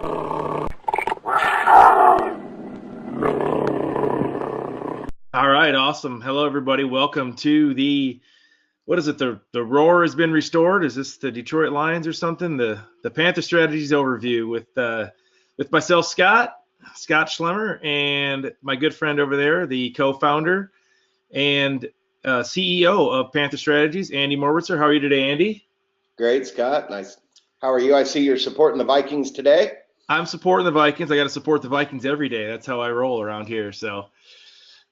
All right, awesome. Hello, everybody. Welcome to what is it? The roar has been restored. Is this the Detroit Lions or something? The Panther Strategies overview with myself, Scott Schlemmer, and my good friend over there, the co-founder and CEO of Panther Strategies, Andy Morbitzer. How are you today, Andy? Great, Scott. Nice. How are you? I see you're supporting the Vikings today. I'm supporting the Vikings. I got to support the Vikings every day. That's how I roll around here. So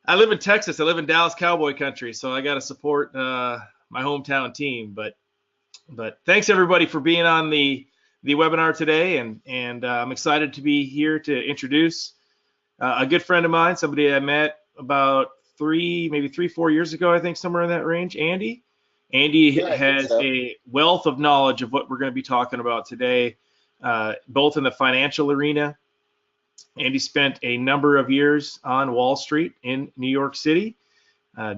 I live in Texas. I live in Dallas Cowboy country, so I got to support my hometown team. But thanks everybody for being on the webinar today, and I'm excited to be here to introduce a good friend of mine, somebody I met about maybe 4 years ago, I think, somewhere in that range. Andy. Andy Yeah, I think has so. a wealth of knowledge of what we're going to be talking about today, both in the financial arena. Andy spent a number of years on Wall Street in New York City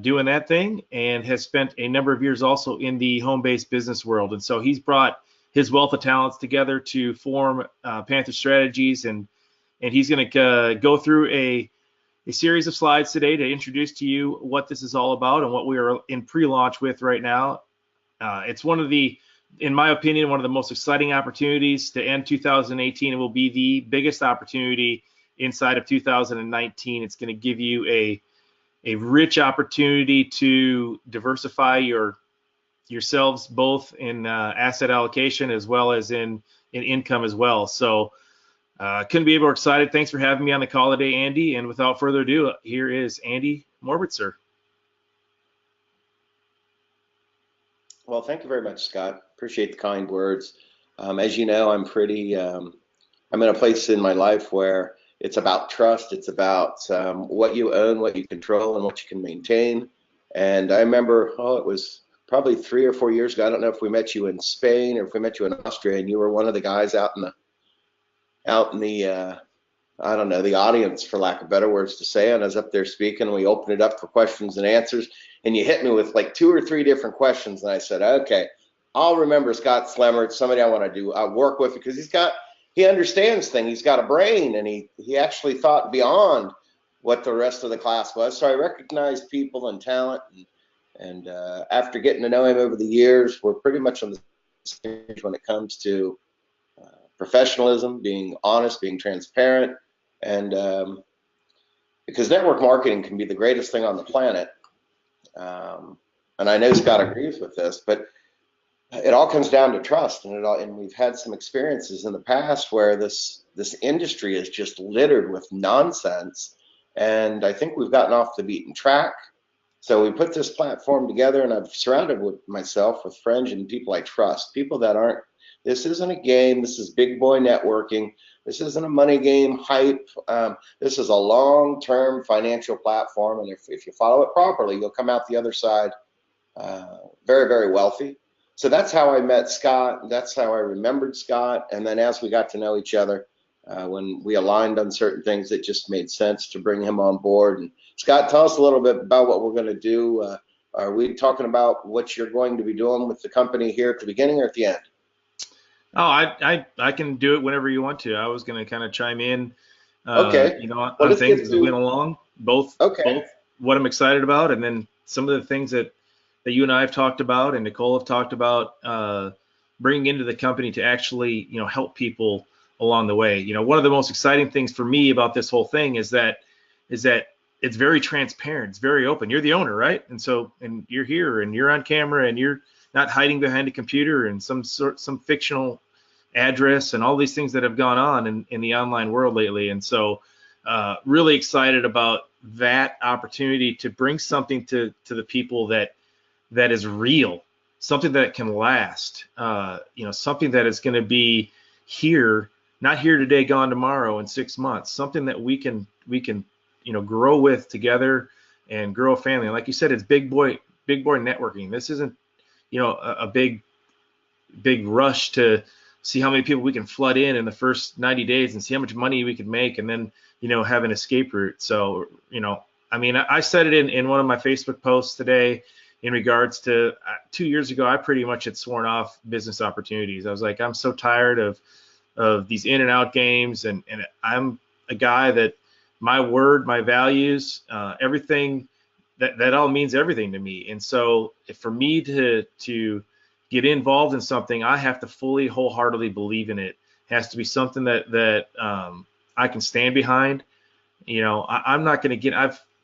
doing that thing, and has spent a number of years also in the home-based business world. And so he's brought his wealth of talents together to form Panther Strategies, and he's going to go through a series of slides today to introduce to you what this is all about and what we are in pre-launch with right now. It's in my opinion, one of the most exciting opportunities to end 2018. It will be the biggest opportunity inside of 2019. It's going to give you a rich opportunity to diversify yourselves both in asset allocation as well as in income as well. So couldn't be more excited. Thanks for having me on the call today, Andy. And without further ado, here is Andy Morbitzer. Well, thank you very much, Scott. Appreciate the kind words. As you know, I'm in a place in my life where it's about trust. It's about what you own, what you control, and what you can maintain. And I remember, it was probably 3 or 4 years ago. I don't know if we met you in Spain or if we met you in Austria, and you were one of the guys out in the I don't know, the audience, for lack of better words to say. And I was up there speaking, and we opened it up for questions and answers. And you hit me with like 2 or 3 different questions. And I said, okay, I'll remember Scott Schlemmer. It's somebody I want to work with, because he understands things. He's got a brain, and he actually thought beyond what the rest of the class was. So I recognized people and talent. And after getting to know him over the years, we're pretty much on the same page when it comes to professionalism, being honest, being transparent, and because network marketing can be the greatest thing on the planet. And I know Scott agrees with this, but it all comes down to trust, and we've had some experiences in the past where this industry is just littered with nonsense, and I think we've gotten off the beaten track. So we put this platform together, and I've surrounded myself with friends and people I trust, people that aren't. This isn't a game. This is big boy networking. This isn't a money game hype. This is a long-term financial platform, and if you follow it properly, you'll come out the other side very, very wealthy. So that's how I met Scott. That's how I remembered Scott. And then as we got to know each other, when we aligned on certain things, it just made sense to bring him on board. And Scott, tell us a little bit about what we're going to do. Are we talking about what you're going to be doing with the company here at the beginning or at the end? Oh, I can do it whenever you want to. I was going to kind of chime in, Okay. Well, on let's things get as we went along, both okay. what I'm excited about, and then some of the things that you and I have talked about and Nicole have talked about bringing into the company to actually, help people along the way. One of the most exciting things for me about this whole thing is that it's very transparent. It's very open. You're the owner, right? And you're here and you're on camera and you're not hiding behind a computer and some fictional address and all these things that have gone on in the online world lately. And so really excited about that opportunity to bring something to the people that is real, something that can last, something that is going to be here, not here today, gone tomorrow in 6 months, something that we can grow with together and grow a family. And like you said, it's big boy networking. This isn't, a big rush to see how many people we can flood in the first 90 days and see how much money we can make and then, have an escape route. So, I said it in one of my Facebook posts today in regards to 2 years ago, I pretty much had sworn off business opportunities. I was like, I'm so tired of of these in and out games, and I'm a guy that my word, my values, everything that all means everything to me. And so for me to get involved in something, I have to fully, wholeheartedly believe in it. It has to be something that I can stand behind. I'm not going to get.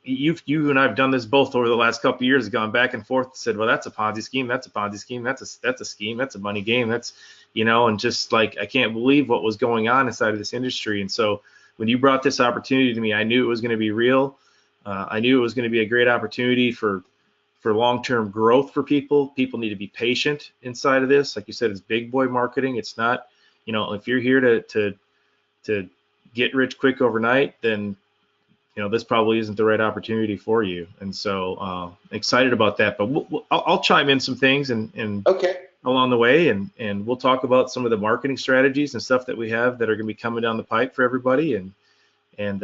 You and I've done this both over the last couple of years, gone back and forth, said, well, that's a Ponzi scheme, that's a Ponzi scheme, that's a scheme, that's a money game, that's, and just like, I can't believe what was going on inside of this industry. And so when you brought this opportunity to me, I knew it was going to be real. I knew it was going to be a great opportunity for long-term growth for people. People need to be patient inside of this. Like you said, it's big boy marketing. It's not, if you're here to get rich quick overnight, then this probably isn't the right opportunity for you. And so excited about that. But I'll chime in some things and Okay. along the way, and we'll talk about some of the marketing strategies and stuff that we have that are going to be coming down the pipe for everybody. And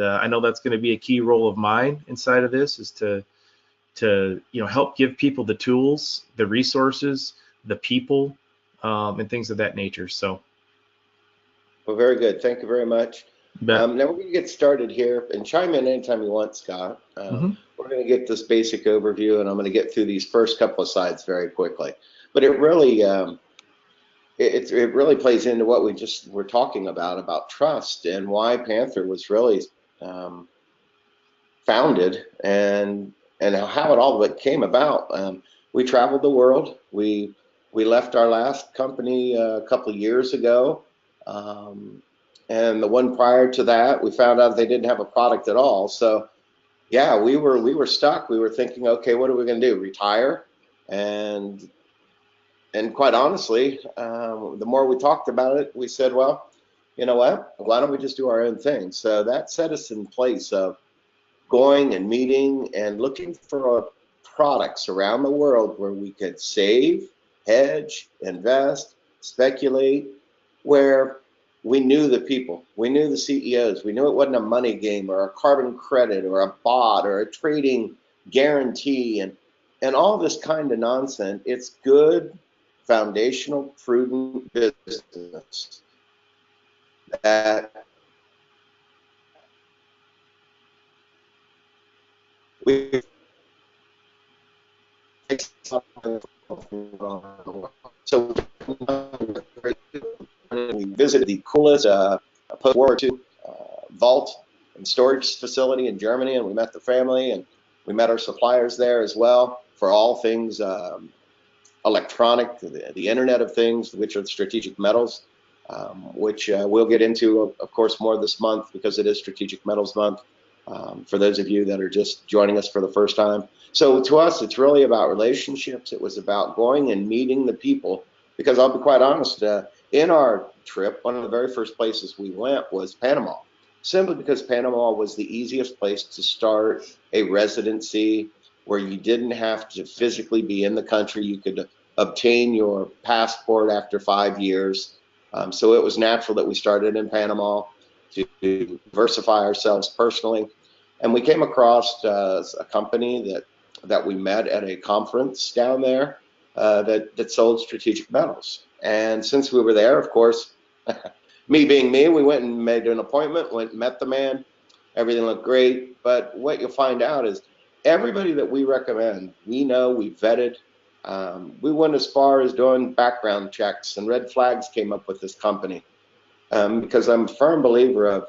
I know that's going to be a key role of mine inside of this, is to help give people the tools, the resources, the people, and things of that nature. So. Well, very good. Thank you very much. Now we're going to get started here, and chime in anytime you want, Scott. We're going to get this basic overview, and I'm going to get through these first couple of slides very quickly. But it really, it really plays into what we just were talking about trust, and why Panther was really founded, and how it all came about. We traveled the world. We left our last company a couple of years ago. And the one prior to that, we found out they didn't have a product at all. So yeah, we were stuck. We were thinking, okay, what are we going to do? Retire? And quite honestly, the more we talked about it, we said, well, you know what? Why don't we just do our own thing? So that set us in place of going and meeting and looking for products around the world where we could save, hedge, invest, speculate, where we knew the people, we knew the CEOs, we knew it wasn't a money game or a carbon credit or a bot or a trading guarantee and all this kind of nonsense. It's good, foundational, prudent business that we so we visited the coolest post-World War II vault and storage facility in Germany, and we met the family, and we met our suppliers there as well for all things electronic, the Internet of Things, which are strategic metals, which we'll get into, of course, more this month because it is Strategic Metals Month, for those of you that are just joining us for the first time. So to us, it's really about relationships. It was about going and meeting the people, because I'll be quite honest, in our trip, one of the very first places we went was Panama, simply because Panama was the easiest place to start a residency, where you didn't have to physically be in the country. You could obtain your passport after 5 years. So it was natural that we started in Panama to diversify ourselves personally. And we came across a company that we met at a conference down there that sold strategic metals. And since we were there, of course, me being me, we went and made an appointment, went and met the man. Everything looked great. But what you'll find out is everybody that we recommend, we know, we vetted. We went as far as doing background checks, and red flags came up with this company. Because I'm a firm believer of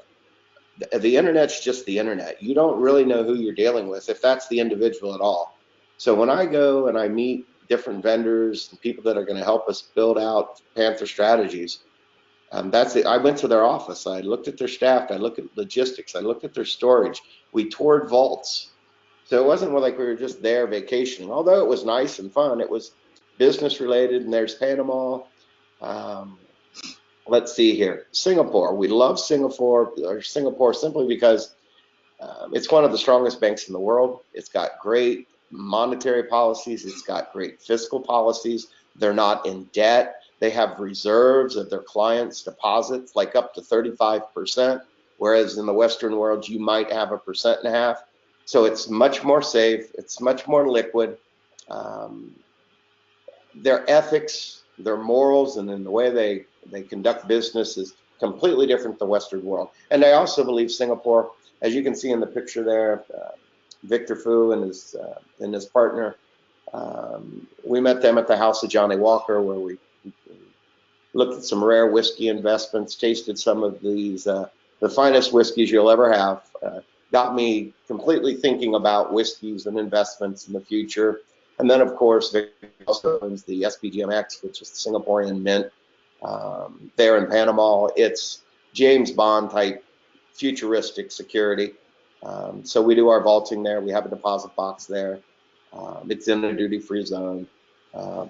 the internet's just the internet. You don't really know who you're dealing with, if that's the individual at all. So when I go and I meet different vendors and people that are going to help us build out Panther Strategies, that's it. I went to their office. I looked at their staff. I looked at logistics. I looked at their storage. We toured vaults. So it wasn't like we were just there vacationing. Although it was nice and fun, it was business related. And there's Panama. Let's see here. Singapore. We love Singapore simply because it's one of the strongest banks in the world. It's got great monetary policies. It's got great fiscal policies. They're not in debt. They have reserves of their clients' deposits, like up to 35%, whereas in the Western world, you might have 1.5%. So it's much more safe. It's much more liquid. Their ethics, their morals, and then the way they conduct business is completely different than the Western world. And I also believe Singapore, as you can see in the picture there, Victor Fu and his partner, we met them at the house of Johnny Walker, where we looked at some rare whiskey investments, tasted some of these, the finest whiskeys you'll ever have. Got me completely thinking about whiskeys and investments in the future. And then, of course, Victor also owns the SPGMX, which is the Singaporean mint there in Panama. It's James Bond type futuristic security. So we do our vaulting there. We have a deposit box there. It's in the duty-free zone.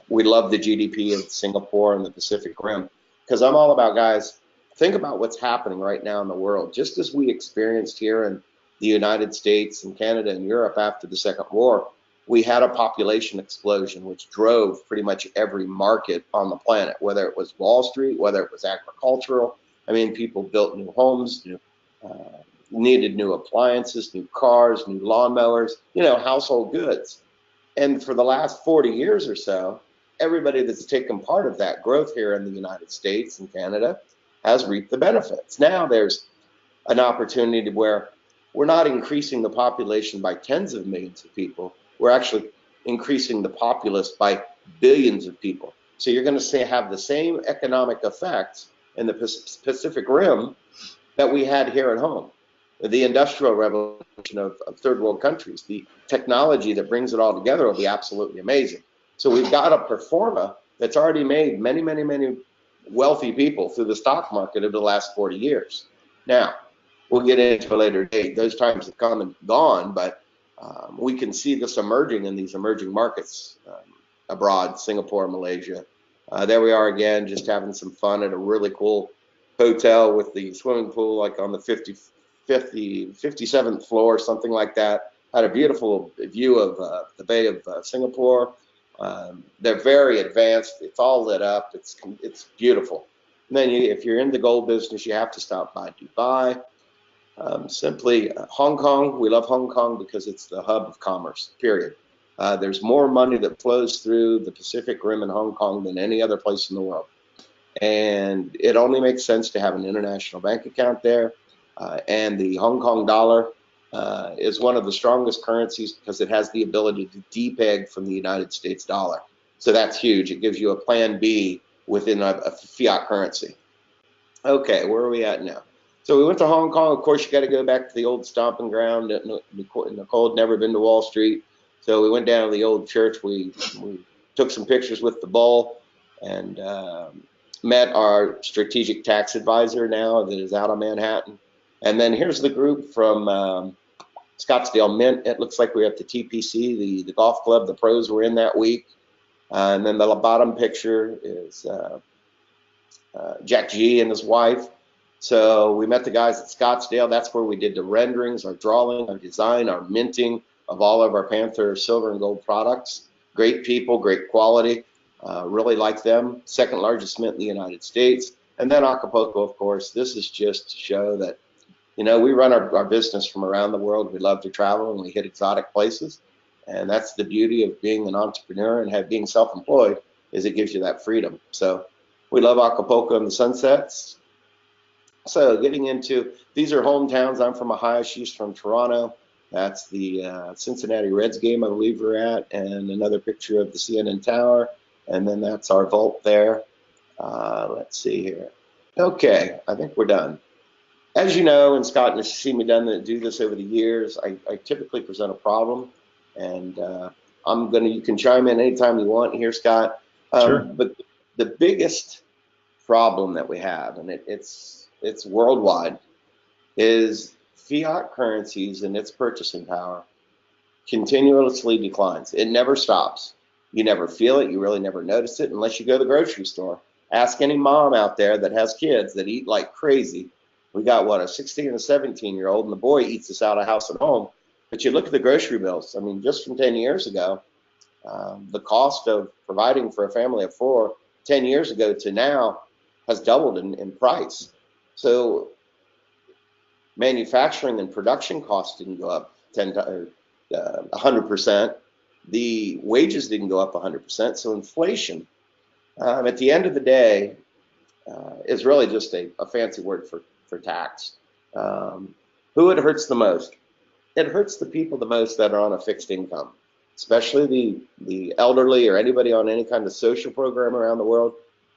We love the GDP of Singapore and the Pacific Rim, because I'm all about, guys, think about what's happening right now in the world. Just as we experienced here in the United States and Canada and Europe after the Second War, we had a population explosion which drove pretty much every market on the planet, whether it was Wall Street, whether it was agricultural. I mean, people built new homes, needed new appliances, new cars, new lawnmowers, household goods. And for the last 40 years or so, everybody that's taken part of that growth here in the United States and Canada has reaped the benefits. Now there's an opportunity where we're not increasing the population by tens of millions of people. We're actually increasing the populace by billions of people. So you're going to have the same economic effects in the Pacific Rim that we had here at home. The industrial revolution of third world countries, the technology that brings it all together will be absolutely amazing. So we've got a performa that's already made many, many, many wealthy people through the stock market over the last 40 years. Now, we'll get into a later date. Those times have come and gone, but we can see this emerging in these emerging markets abroad, Singapore, Malaysia. There we are again, just having some fun at a really cool hotel with the swimming pool, like on the 57th floor, something like that. Had a beautiful view of the Bay of Singapore. They're very advanced. It's all lit up. It's beautiful. And then if you're in the gold business, you have to stop by Dubai. Simply Hong Kong. We love Hong Kong because it's the hub of commerce, period. There's more money that flows through the Pacific Rim in Hong Kong than any other place in the world. And it only makes sense to have an international bank account there. And the Hong Kong dollar is one of the strongest currencies because it has the ability to depeg from the United States dollar. So that's huge. It gives you a plan B within a fiat currency. Okay, where are we at now? So we went to Hong Kong. Of course, you got to go back to the old stomping ground. Nicole had never been to Wall Street. So we went down to the old church. We took some pictures with the bull and met our strategic tax advisor now that is out of Manhattan. And then here's the group from Scottsdale Mint. It looks like we're at the TPC, the golf club. The pros were in that week. And then the bottom picture is Jack G and his wife. So we met the guys at Scottsdale. That's where we did the renderings, our drawing, our design, our minting of all of our Panther silver and gold products. Great people, great quality. Really like them. Second largest mint in the United States. And then Acapulco, of course. This is just to show that, we run our business from around the world. We love to travel and we hit exotic places. And that's the beauty of being an entrepreneur and being self-employed, is it gives you that freedom. So we love Acapulco and the sunsets. So getting into, these are hometowns. I'm from Ohio. She's from Toronto. That's the Cincinnati Reds game I believe we're at, and another picture of the CNN Tower. And then that's our vault there. Let's see here. Okay, I think we're done. As you know, and Scott has seen me do this over the years, I typically present a problem, and you can chime in anytime you want here, Scott. Sure. But the biggest problem that we have, and it's worldwide, is fiat currencies and its purchasing power continuously declines. It never stops. You never feel it. You really never notice it unless you go to the grocery store. Ask any mom out there that has kids that eat like crazy. We got, a 16 and a 17-year-old, and the boy eats us out of house and home. But you look at the grocery bills. I mean, just from 10 years ago, the cost of providing for a family of 4, 10 years ago to now, has doubled in price. So manufacturing and production costs didn't go up 100%. The wages didn't go up 100%. So inflation, at the end of the day, is really just a fancy word for tax. Who it hurts the most? It hurts the people the most that are on a fixed income, especially the elderly or anybody on any kind of social program around the world,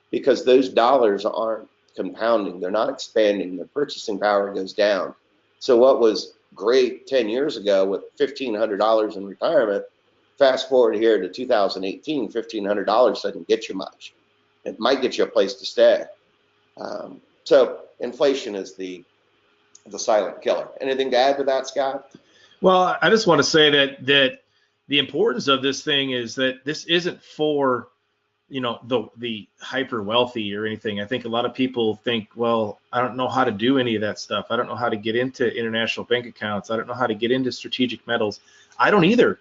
because those dollars aren't compounding. They're not expanding. Their purchasing power goes down. So what was great 10 years ago with $1,500 in retirement, fast forward here to 2018, $1,500 doesn't get you much. It might get you a place to stay. So inflation is the silent killer. Anything to add to that, Scott? Well, I just want to say that the importance of this thing is that this isn't for, the hyper wealthy or anything. I think a lot of people think, well, I don't know how to do any of that stuff. I don't know how to get into international bank accounts. I don't know how to get into strategic metals. I don't either.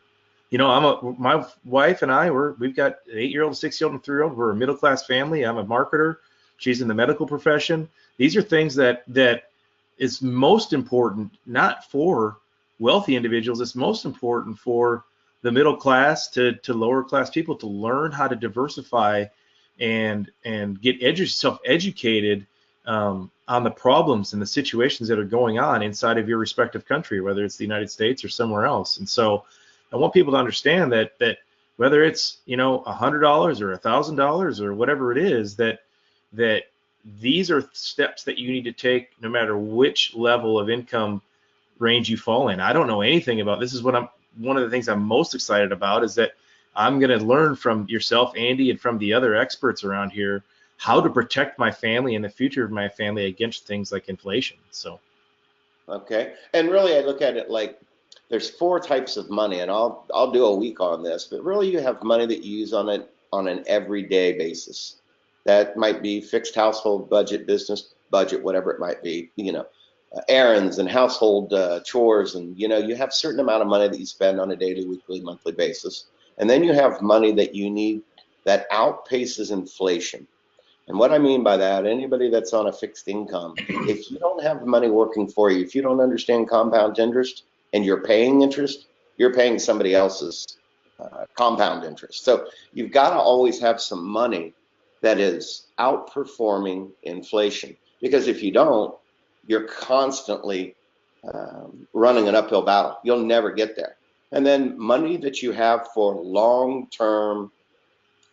My wife and I, we've got an 8-year-old, a 6-year-old, and a 3-year-old. We're a middle class family. I'm a marketer. She's in the medical profession. These are things that is most important, not for wealthy individuals. It's most important for the middle class to lower class people to learn how to diversify and get self-educated on the problems and the situations that are going on inside of your respective country, whether it's the United States or somewhere else. And so I want people to understand that whether it's $100 or $1,000 or whatever it is, that these are steps that you need to take no matter which level of income range you fall in. I don't know anything about this. Is one of the things I'm most excited about, is that I'm going to learn from yourself, Andy, and from the other experts around here how to protect my family and the future of my family against things like inflation. So, okay. And really, I look at it like there's 4 types of money, and I'll do a week on this, but really you have money that you use on an everyday basis. That might be fixed household budget, business budget, whatever it might be, errands and household chores. And, you have a certain amount of money that you spend on a daily, weekly, monthly basis. And then you have money that you need that outpaces inflation. And what I mean by that, anybody that's on a fixed income, if you don't have money working for you, if you don't understand compound interest and you're paying interest, you're paying somebody else's compound interest. So you've got to always have some money that is outperforming inflation, because if you don't, you're constantly running an uphill battle. You'll never get there. And then money that you have for long-term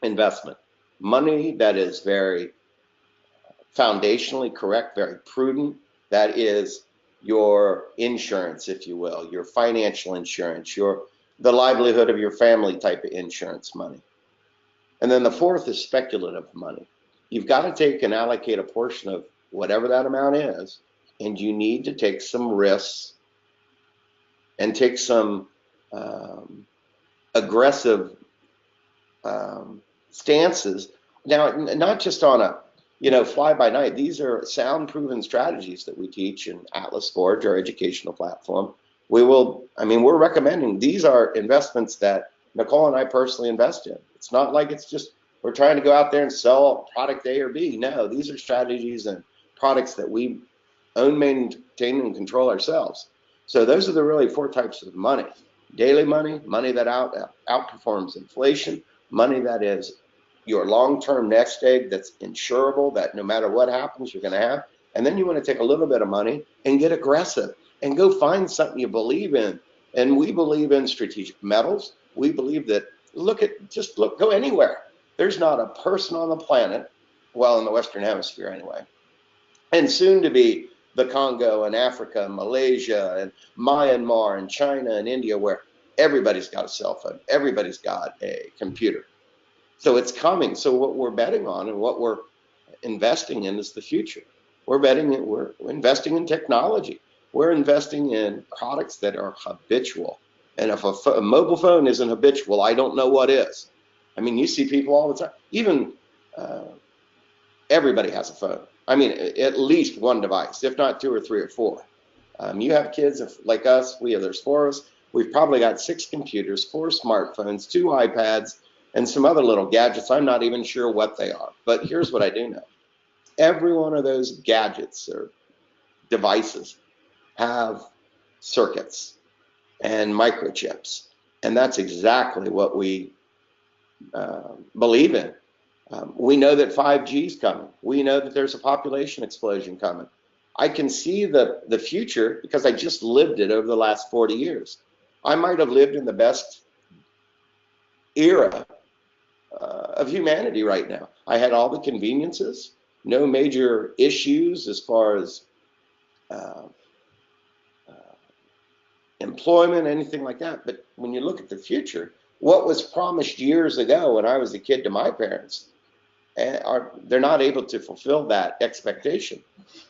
investment, money that is very foundationally correct, very prudent, that is your insurance, if you will, your financial insurance, the livelihood of your family type of insurance money. And then the fourth is speculative money. You've got to take and allocate a portion of whatever that amount is, and you need to take some risks and take some aggressive stances. Now, not just on a fly by night. These are sound proven strategies that we teach in Atlas Forge, our educational platform. We're recommending, these are investments that Nicole and I personally invest in. It's not like it's just we're trying to go out there and sell product A or B. No, these are strategies and products that we own, maintain, and control ourselves. So those are the really 4 types of money: daily money, money that outperforms inflation, money that is your long-term nest egg that's insurable, that no matter what happens, you're going to have. And then you want to take a little bit of money and get aggressive and go find something you believe in. And we believe in strategic metals. We believe that go anywhere. There's not a person on the planet, well, in the Western Hemisphere anyway, and soon to be the Congo and Africa, and Malaysia and Myanmar and China and India, where everybody's got a cell phone, everybody's got a computer. So it's coming. So what we're betting on and what we're investing in is the future. We're investing in technology. We're investing in products that are habitual. And if a mobile phone isn't habitual, I don't know what is. You see people all the time. Even everybody has a phone. At least one device, if not 2 or 3 or 4. You have kids like us. There's 4 of us. We've probably got 6 computers, 4 smartphones, 2 iPads, and some other little gadgets. I'm not even sure what they are. But here's what I do know. Every one of those gadgets or devices have circuits and microchips. And that's exactly what we believe in. We know that 5G is coming. We know that there's a population explosion coming. I can see the future because I just lived it over the last 40 years. I might have lived in the best era of humanity right now. I had all the conveniences, no major issues as far as uh, employment, anything like that. But when you look at the future, what was promised years ago when I was a kid to my parents, they're not able to fulfill that expectation.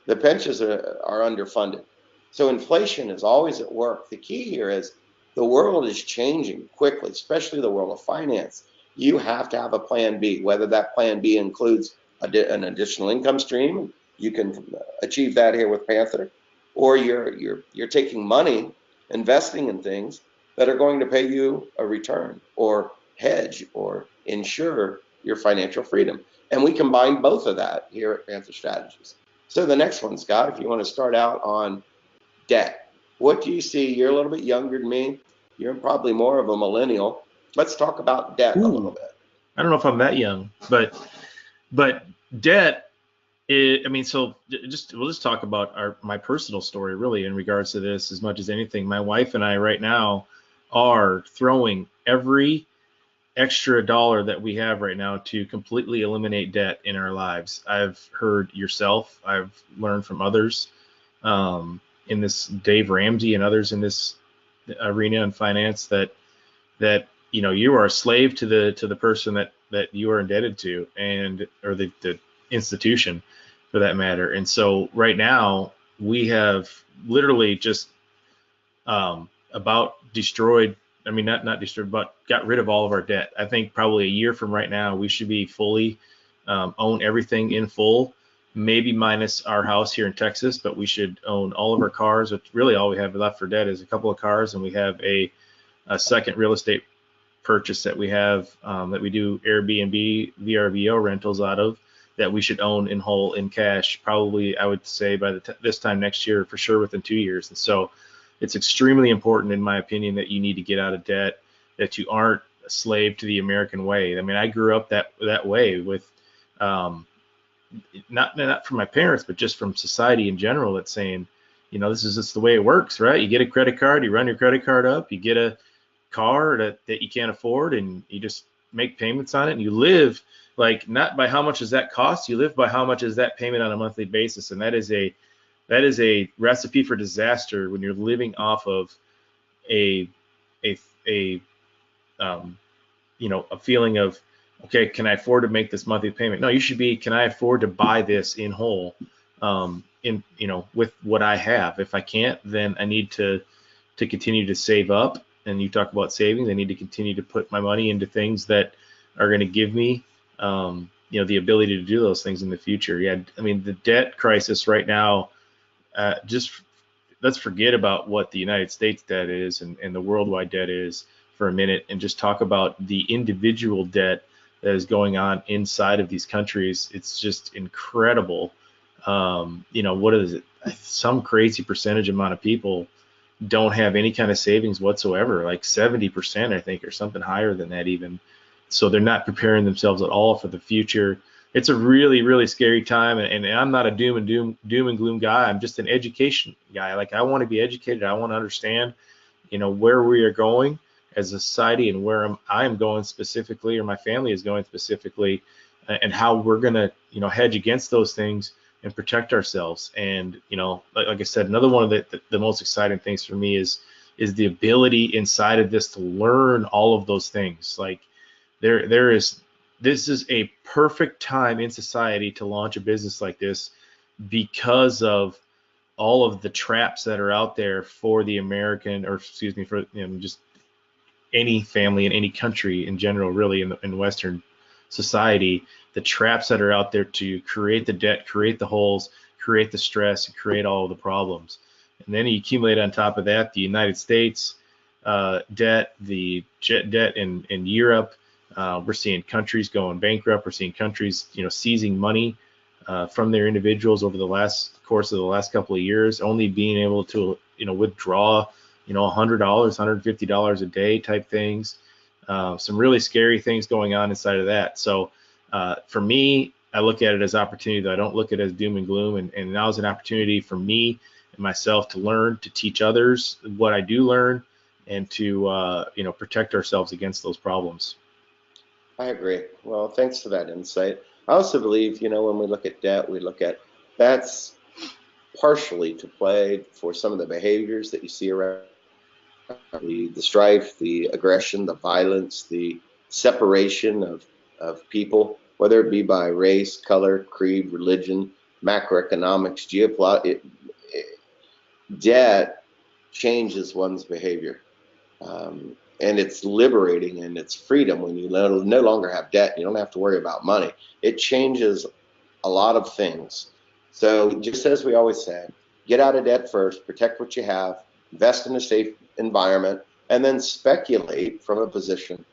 The pensions are underfunded. So inflation is always at work. The key here is the world is changing quickly, especially the world of finance. You have to have a plan B, whether that plan B includes an additional income stream. You can achieve that here with Panther, or you're taking money, investing in things that are going to pay you a return or hedge or ensure your financial freedom. And we combine both of that here at Panther Strategies. So the next one, Scott, if you want to start out on debt, what do you see? You're a little bit younger than me. You're probably more of a millennial. Let's talk about debt a little Ooh, bit. I don't know if I'm that young, but debt. I mean, so we'll just talk about my personal story really in regards to this as much as anything. My wife and I right now are throwing every extra dollar that we have right now to completely eliminate debt in our lives. I've heard yourself, I've learned from others in this, Dave Ramsey and others in this arena in finance, that you are a slave to the person that you are indebted to, and or the institution for that matter. And so right now we have literally just about destroyed, I mean, not destroyed, but got rid of all of our debt. I think probably a year from right now, we should be fully own everything in full, maybe minus our house here in Texas, but we should own all of our cars, which really all we have left for debt is a couple of cars, and we have a second real estate purchase that we have that we do Airbnb, VRBO rentals out of, that we should own in whole in cash, probably I would say by this time next year, for sure within 2 years. And so it's extremely important, in my opinion, that you need to get out of debt, that you aren't a slave to the American way. I mean, I grew up that way with not from my parents, but just from society in general, that's saying, this is just the way it works, right? You get a credit card, you run your credit card up, you get a car that you can't afford, and you just make payments on it, and you live like not by how much does that cost, you live by how much is that payment on a monthly basis. And that is a recipe for disaster when you're living off of a feeling of, okay, can I afford to make this monthly payment? No, you should be, can I afford to buy this in whole, with what I have? If I can't, then I need to continue to save up. And you talk about savings, I need to continue to put my money into things that are going to give me, the ability to do those things in the future. Yeah, I mean, the debt crisis right now, just let's forget about what the United States debt is and the worldwide debt is for a minute, and just talk about the individual debt that is going on inside of these countries. It's just incredible. What is it? Some crazy percentage amount of people don't have any kind of savings whatsoever, like 70%, I think, or something higher than that even. So they're not preparing themselves at all for the future. It's a really, really scary time, and I'm not a doom and gloom guy. I'm just an education guy. Like, I want to be educated. I want to understand, where we are going as a society, and where I am going specifically, or my family is going specifically, and how we're gonna, hedge against those things and protect ourselves. And like I said, another one of the most exciting things for me is the ability inside of this to learn all of those things. Like, this is a perfect time in society to launch a business like this, because of all of the traps that are out there for the American, or excuse me, for just any family in any country in general, really in Western society, the traps that are out there to create the debt, create the holes, create the stress, and create all of the problems. And then you accumulate on top of that the United States debt, the debt in Europe. We're seeing countries going bankrupt. We're seeing countries, seizing money from their individuals over the course of the last couple of years, only being able to, withdraw, $100, $150 a day type things. Some really scary things going on inside of that. So For me, I look at it as opportunity, though I don't look at it as doom and gloom. And now is an opportunity for me and myself to learn, to teach others what I do learn, and to protect ourselves against those problems. I agree. Well, thanks for that insight. I also believe, when we look at debt, we look at that's partially to play for some of the behaviors that you see around the strife, the aggression, the violence, the separation of people, whether it be by race, color, creed, religion, macroeconomics, geopolitics. Debt changes one's behavior. And it's liberating and it's freedom when you no longer have debt. You don't have to worry about money. It changes a lot of things. So just as we always say, get out of debt first, protect what you have, invest in a safe environment, and then speculate from a position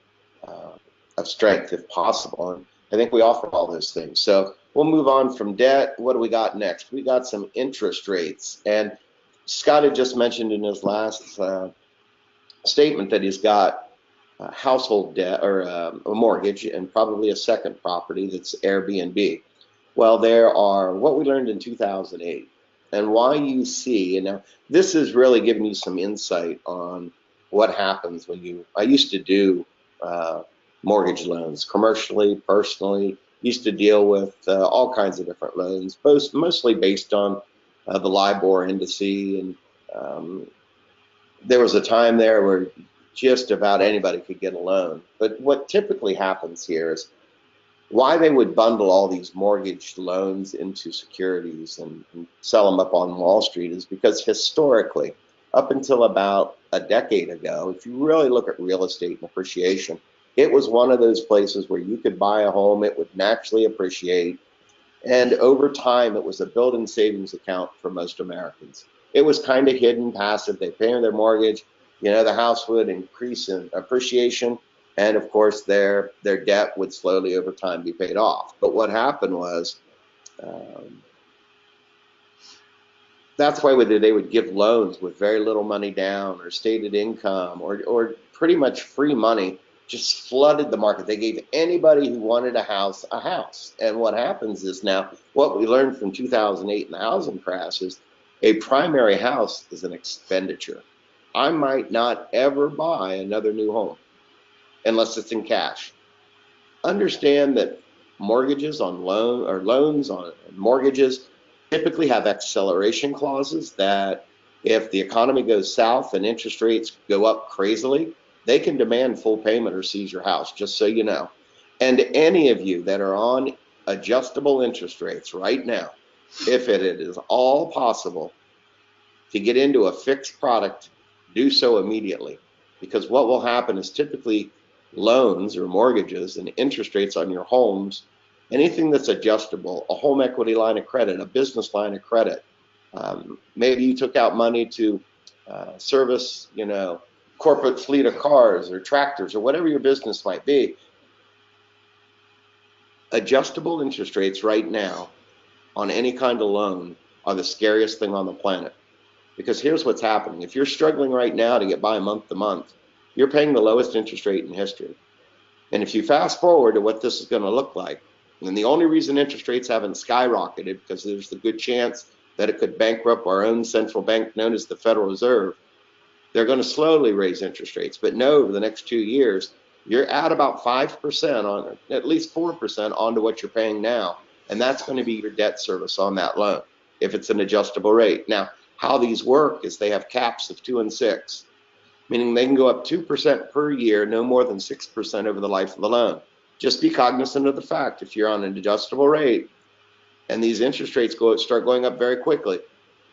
of strength if possible. And I think we offer all those things. So we'll move on from debt. What do we got next? We got some interest rates. And Scott had just mentioned in his last statement that he's got household debt or a mortgage and probably a second property that's Airbnb. Well, there are what we learned in 2008 and why you see, and now this is really giving you some insight on what happens when I used to do mortgage loans commercially, personally, used to deal with all kinds of different loans, mostly based on the LIBOR indice. And there was a time there where just about anybody could get a loan. But what typically happens here is why they would bundle all these mortgage loans into securities and sell them up on Wall Street is because historically, up until about a decade ago, if you really look at real estate and appreciation, it was one of those places where you could buy a home, it would naturally appreciate, and over time, it was a built-in savings account for most Americans. It was kind of hidden, passive. They pay their mortgage, the house would increase in appreciation, and of course, their debt would slowly over time be paid off. But what happened was, that's why they would give loans with very little money down or stated income or pretty much free money, just flooded the market. They gave anybody who wanted a house. And what happens is now, what we learned from 2008 and the housing crash is a primary house is an expenditure. I might not ever buy another new home unless it's in cash. Understand that mortgages on loans on mortgages typically have acceleration clauses that if the economy goes south and interest rates go up crazily, they can demand full payment or seize your house, just so you know. And any of you that are on adjustable interest rates right now, if it is all possible to get into a fixed product, do so immediately. Because what will happen is typically loans or mortgages and interest rates on your homes, anything that's adjustable, a home equity line of credit, a business line of credit, maybe you took out money to service, corporate fleet of cars or tractors or whatever your business might be. Adjustable interest rates right now on any kind of loan are the scariest thing on the planet. Because here's what's happening. If you're struggling right now to get by month to month, you're paying the lowest interest rate in history. And if you fast forward to what this is going to look like, and the only reason interest rates haven't skyrocketed because there's the good chance that it could bankrupt our own central bank known as the Federal Reserve, they're going to slowly raise interest rates. But no, over the next 2 years, you're at about 5% on, at least 4% onto what you're paying now. And that's going to be your debt service on that loan if it's an adjustable rate. Now, how these work is they have caps of 2 and 6, meaning they can go up 2% per year, no more than 6% over the life of the loan. Just be cognizant of the fact if you're on an adjustable rate and these interest rates start going up very quickly,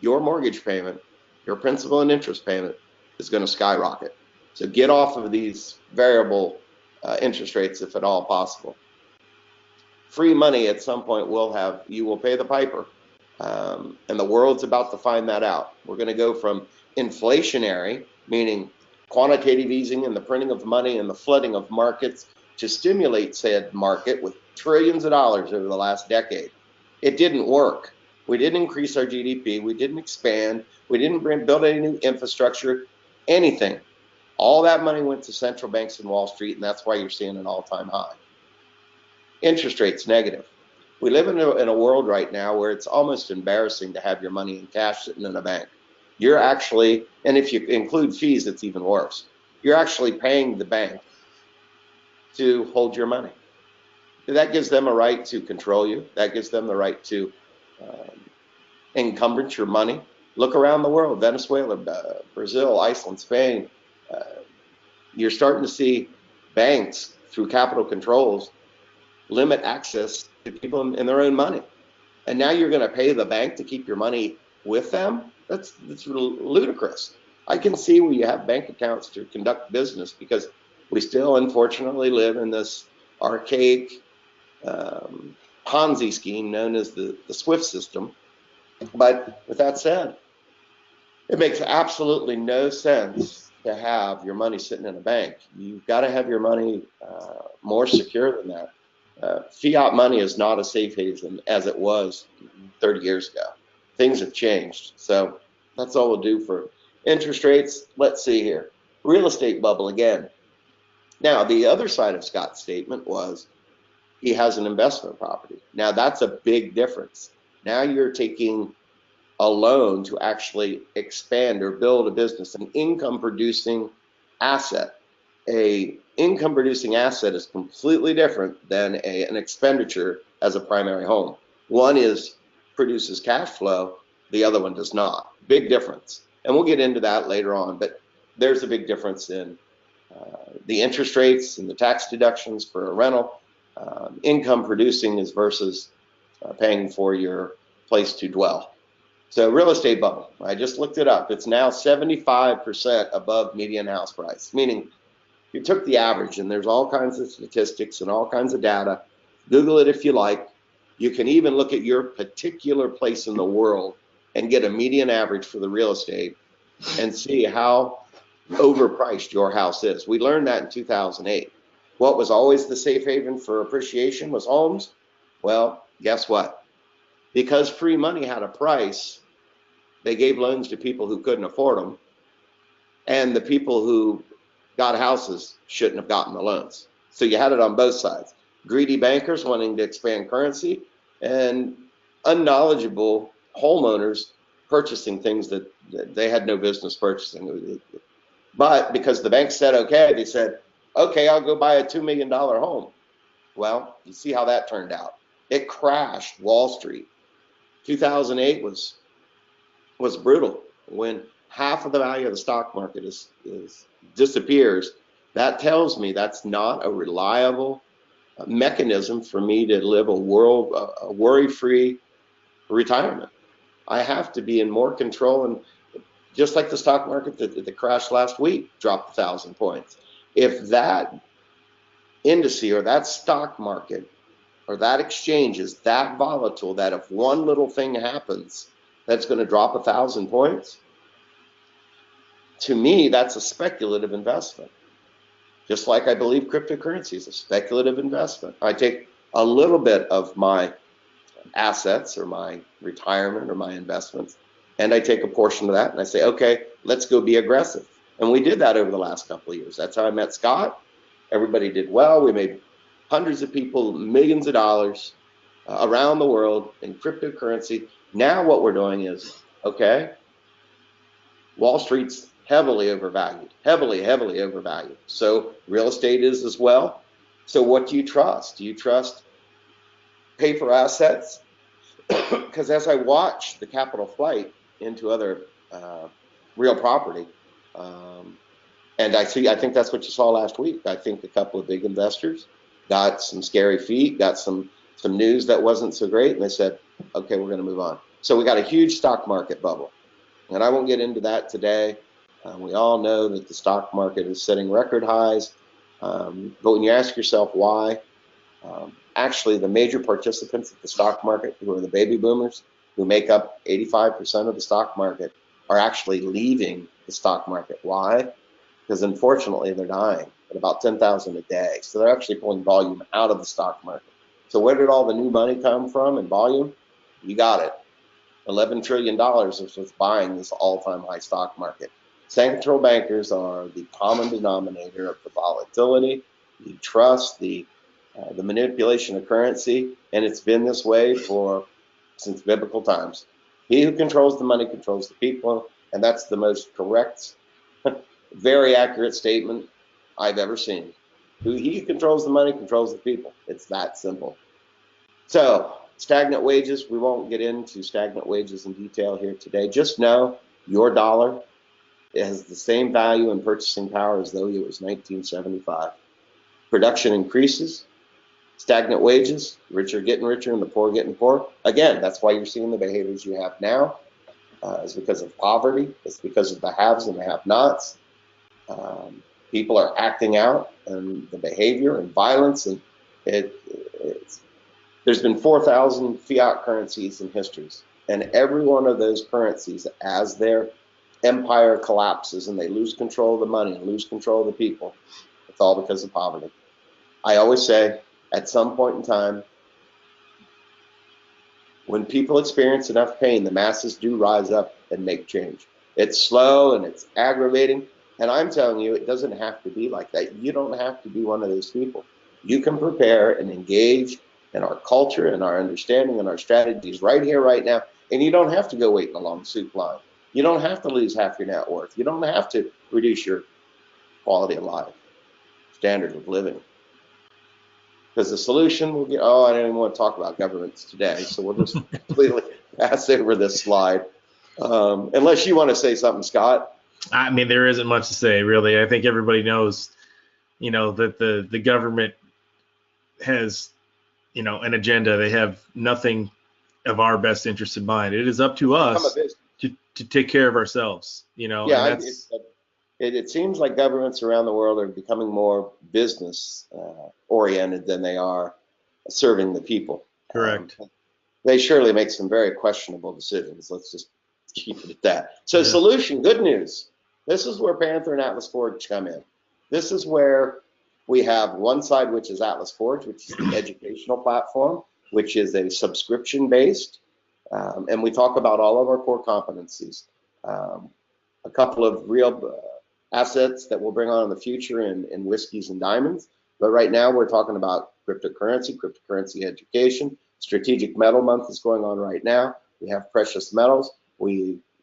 your mortgage payment, your principal and interest payment is going to skyrocket. So get off of these variable interest rates if at all possible. Free money at some point you will pay the piper. And the world's about to find that out. We're going to go from inflationary, meaning quantitative easing and the printing of money and the flooding of markets to stimulate said market with trillions of dollars over the last decade. It didn't work. We didn't increase our GDP. We didn't expand. We didn't build any new infrastructure, anything. All that money went to central banks and Wall Street, and that's why you're seeing an all-time high. Interest rates negative. We live in a world right now where it's almost embarrassing to have your money in cash sitting in a bank. You're actually, and if you include fees, it's even worse. You're actually paying the bank to hold your money. That gives them a right to control you. That gives them the right to encumbrance your money. Look around the world, Venezuela, Brazil, Iceland, Spain. You're starting to see banks, through capital controls, limit access to people in their own money. And now you're going to pay the bank to keep your money with them? That's ludicrous. I can see where you have bank accounts to conduct business, because we still, unfortunately, live in this archaic Ponzi scheme known as the SWIFT system. But with that said, it makes absolutely no sense to have your money sitting in a bank. You've got to have your money more secure than that. Fiat money is not a safe haven as it was 30 years ago. Things have changed. So that's all we'll do for interest rates. Let's see here. Real estate bubble again. Now, the other side of Scott's statement was he has an investment property. Now, that's a big difference. Now you're taking a loan to actually expand or build a business, an income-producing asset. A income-producing asset is completely different than an expenditure as a primary home. One produces cash flow, the other one does not. Big difference. And we'll get into that later on, but there's a big difference in the interest rates and the tax deductions for a rental. Income producing is versus paying for your place to dwell. So real estate bubble, I just looked it up. It's now 75% above median house price, meaning you took the average, and there's all kinds of statistics and all kinds of data. Google it if you like. You can even look at your particular place in the world and get a median average for the real estate and see how overpriced your house is. We learned that in 2008. What was always the safe haven for appreciation was homes. Well, guess what? Because free money had a price, they gave loans to people who couldn't afford them, and the people who got houses shouldn't have gotten the loans. So you had it on both sides. Greedy bankers wanting to expand currency, and unknowledgeable homeowners purchasing things that they had no business purchasing. But because the bank said okay, they said, okay, I'll go buy a $2 million home. Well, you see how that turned out. It crashed Wall Street. 2008 was brutal. When half of the value of the stock market disappears, that tells me that's not a reliable mechanism for me to live a worry-free retirement. I have to be in more control, and just like the stock market that crashed last week, dropped 1,000 points. If that indice or that stock market or that exchange is that volatile that if one little thing happens, that's going to drop 1,000 points, to me, that's a speculative investment. Just like I believe cryptocurrency is a speculative investment. I take a little bit of my assets or my retirement or my investments, and I take a portion of that and I say, okay, let's go be aggressive. And we did that over the last couple of years. That's how I met Scott. Everybody did well. We made hundreds of people millions of dollars around the world in cryptocurrency. Now what we're doing is, okay, Wall Street's heavily overvalued, heavily overvalued. So real estate is as well. So what do you trust? Do you trust paper assets? Because as I watch the capital flight into other real property, and I think that's what you saw last week. I think a couple of big investors got some scary feet, got some news that wasn't so great, and they said, okay, we're going to move on. So we got a huge stock market bubble, and I won't get into that today. We all know that the stock market is setting record highs, but when you ask yourself why, actually the major participants of the stock market, who are the baby boomers, who make up 85% of the stock market, are actually leaving the stock market. Why? Because unfortunately they're dying at about 10,000 a day. So they're actually pulling volume out of the stock market. So where did all the new money come from in volume? You got it. $11 trillion is what's buying this all-time high stock market. Central bankers are the common denominator of the volatility, the trust, the the manipulation of currency, and it's been this way since biblical times. He who controls the money controls the people, and that's the most correct, very accurate statement I've ever seen. He who controls the money controls the people. It's that simple. So, stagnant wages, we won't get into stagnant wages in detail here today. Just know your dollar has the same value and purchasing power as though it was 1975. Production increases, stagnant wages, rich are getting richer and the poor getting poorer. Again, that's why you're seeing the behaviors you have now. It's because of poverty. It's because of the haves and the have-nots. People are acting out, and the behavior and violence, and there's been 4,000 fiat currencies in history, and every one of those currencies, as their empire collapses and they lose control of the money and lose control of the people, it's all because of poverty. I always say, at some point in time, when people experience enough pain, the masses do rise up and make change. It's slow and it's aggravating, and I'm telling you, it doesn't have to be like that. You don't have to be one of those people. You can prepare and engage in our culture and our understanding and our strategies right here, right now, and you don't have to go wait in a long soup line. You don't have to lose half your net worth. You don't have to reduce your quality of life, standard of living. Because the solution will get, I don't even want to talk about governments today, so we'll just completely pass over this slide. Unless you want to say something, Scott. I mean, there isn't much to say, really. I think everybody knows, that the government has, an agenda. They have nothing of our best interest in mind. It is up to us to take care of ourselves, Yeah, it seems like governments around the world are becoming more business oriented than they are serving the people. Correct. They surely make some very questionable decisions. Let's just keep it at that. So solution, good news. This is where Panther and Atlas Forge come in. This is where we have one side, which is Atlas Forge, which is the educational platform, which is a subscription based. And we talk about all of our core competencies. A couple of real assets that we'll bring on in the future in whiskeys and diamonds. But right now we're talking about cryptocurrency education. Strategic Metal Month is going on right now. We have precious metals.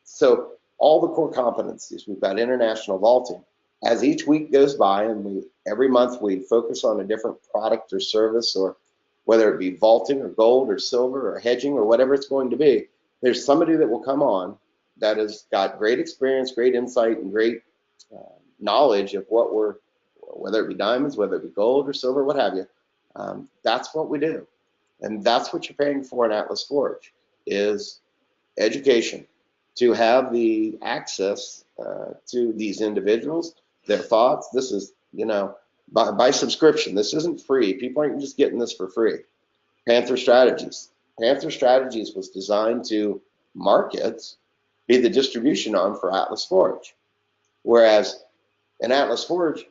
So all the core competencies. We've got international vaulting. As each week goes by, and every month we focus on a different product or service, or whether it be vaulting or gold or silver or hedging or whatever it's going to be, there's somebody that will come on that has got great experience, great insight, and great knowledge of whether it be diamonds, whether it be gold or silver, what have you. That's what we do. And that's what you're paying for in Atlas Forge, is education, to have the access to these individuals, their thoughts. This is, by subscription. This isn't free. People aren't just getting this for free. Panther Strategies. Panther Strategies was designed to market, be the distribution arm for Atlas Forge. Whereas in Atlas Forge,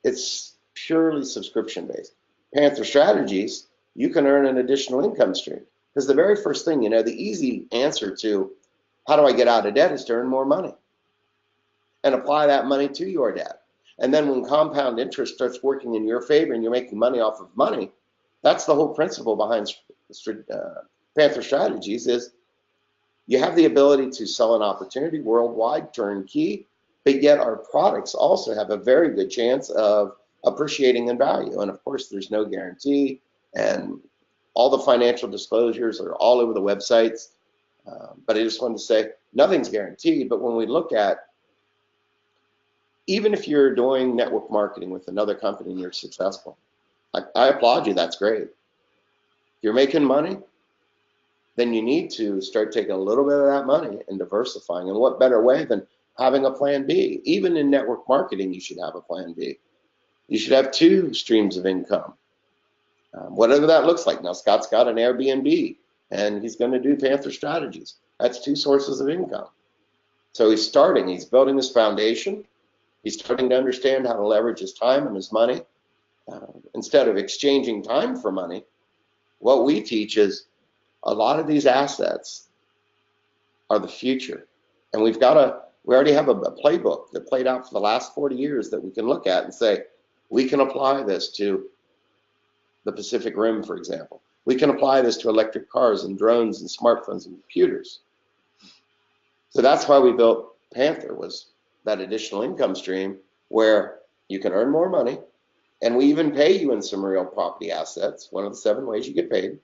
it's purely subscription based. Panther Strategies, you can earn an additional income stream. Because the very first thing, the easy answer to how do I get out of debt is to earn more money and apply that money to your debt. And then when compound interest starts working in your favor and you're making money off of money, that's the whole principle behind Panther Strategies, is you have the ability to sell an opportunity worldwide, turnkey, but yet our products also have a very good chance of appreciating in value. And of course, there's no guarantee, and all the financial disclosures are all over the websites. But I just wanted to say, nothing's guaranteed. But when we look at, even if you're doing network marketing with another company and you're successful, I applaud you. That's great. If you're making money, then you need to start taking a little bit of that money and diversifying. And what better way than having a plan B? Even in network marketing, you should have a plan B. You should have 2 streams of income, whatever that looks like. Now, Scott's got an Airbnb, and he's going to do Panther Strategies. That's 2 sources of income. So he's building his foundation. He's starting to understand how to leverage his time and his money. Instead of exchanging time for money, what we teach is a lot of these assets are the future. And we already have a playbook that played out for the last 40 years that we can look at and say, We can apply this to the Pacific Rim, for example. We can apply this to electric cars and drones and smartphones and computers. So that's why we built Panther, was that additional income stream where you can earn more money, and we even pay you in some real property assets, one of the 7 ways you get paid.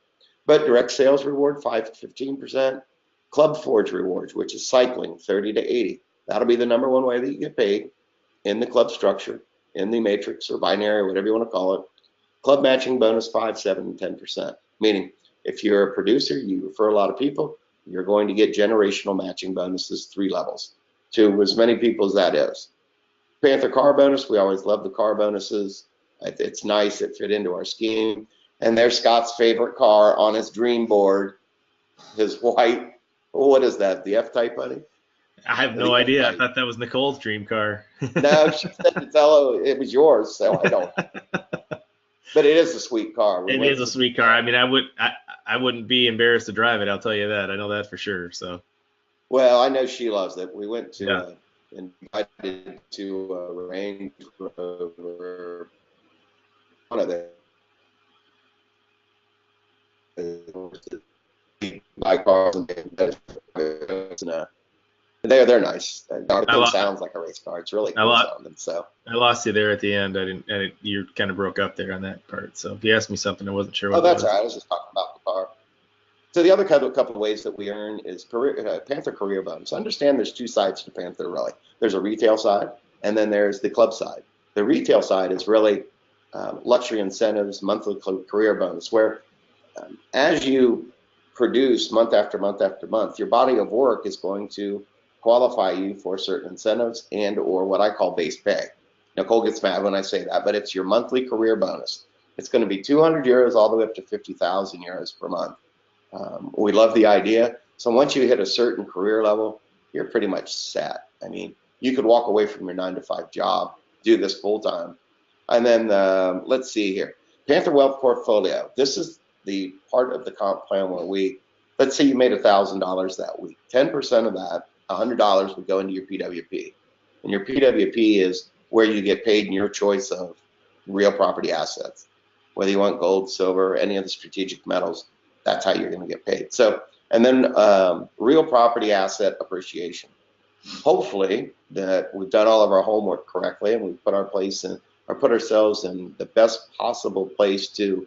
But direct sales reward 5 to 15%, Club Forge rewards, which is cycling 30 to 80. That'll be the #1 way that you get paid in the club structure, in the matrix or binary, whatever you want to call it. Club matching bonus 5, 7, and 10%. Meaning, if you're a producer, you refer a lot of people, you're going to get generational matching bonuses, 3 levels, to as many people as that is. Panther car bonus, we always love the car bonuses. It's nice, it fit into our scheme. And there's Scott's favorite car on his dream board, his white, what is that, the F-Type, buddy? I have no idea. I thought that was Nicole's dream car. No, she said to tell her it was yours, so I don't. But it is a sweet car. It is a sweet car. I mean, I wouldn't be embarrassed to drive it. I'll tell you that. I know that for sure. So. Well, I know she loves it. We went to invited to a Range Rover, one of the buy cars, and they're nice. It sounds like a race car. It's really cool sounding. So I lost you there at the end. You kind of broke up there on that part. So if you asked me something, I wasn't sure what. Oh, that's all right. I was just talking about the car. So the other couple of ways that we earn is Panther career bonus. Understand there's 2 sides to Panther, really. There's a retail side, and then there's the club side. The retail side is really luxury incentives, monthly career bonus, where as you produce month after month after month, your body of work is going to qualify you for certain incentives and or what I call base pay. Nicole gets mad when I say that, but it's your monthly career bonus. It's going to be 200 euros all the way up to 50,000 euros per month. We love the idea. So once you hit a certain career level, you're pretty much set. I mean, you could walk away from your 9-to-5 job, do this full time. And then let's see here. Panther Wealth Portfolio. This is the part of the comp plan where let's say you made $1,000 that week. 10% of that, $100 would go into your PWP. And your PWP is where you get paid in your choice of real property assets. Whether you want gold, silver, any of the strategic metals, that's how you're going to get paid. So, and then real property asset appreciation. Hopefully that we've done all of our homework correctly and we've put ourselves in the best possible place to